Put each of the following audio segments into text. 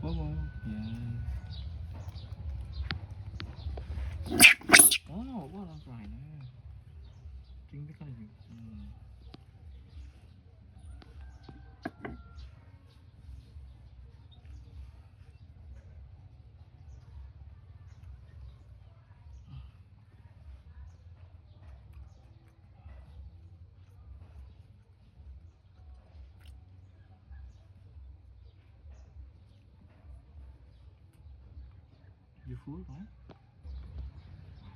Bobo. Yeah. Oh, what I'm trying now. Chính biết cái gì. You food, right?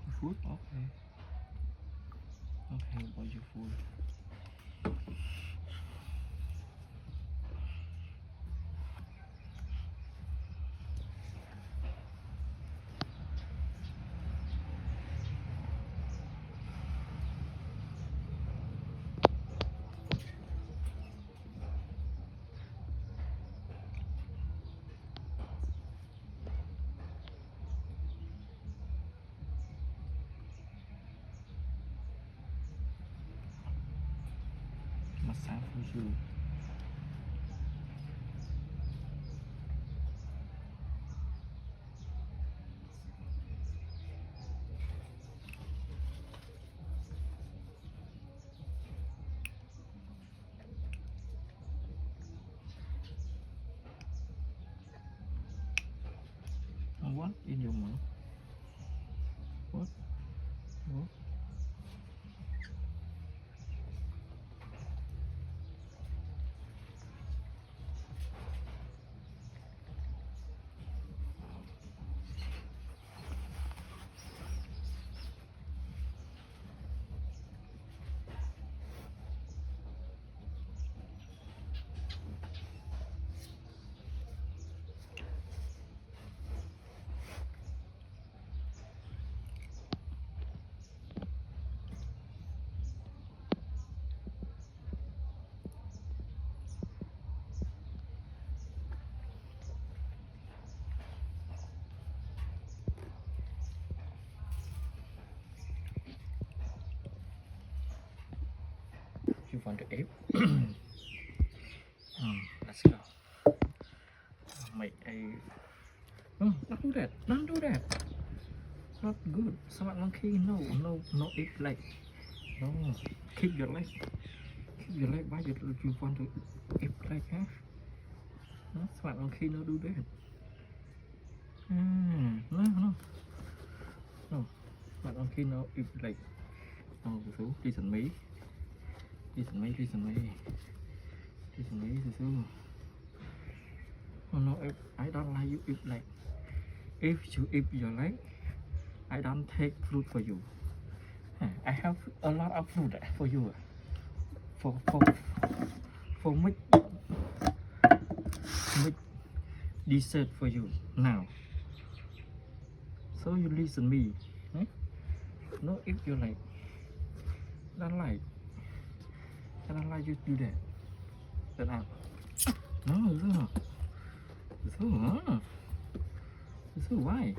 You food? Okay. Okay, about your food. Massage for you. What in your mouth? What? What? You want to eat? Let's go. Make a. No, don't do that. Don't do that. Not good. Smart monkey. No, no, no. Eat leg. No. Keep your leg. Keep your leg. Why you want to eat leg, huh? No, smart monkey. No, do that. No, no. No. Smart monkey. No, eat leg. No, listen me. Listen me. Listen me. Listen me. Listen. Oh no, I don't like you eat leg. If you eat your leg, I don't take fruit for you. I have a lot of fruit for you. For make dessert for you now. So you listen me. No, if you like, don't like. I don't like you do that. Get out. No, no. So why?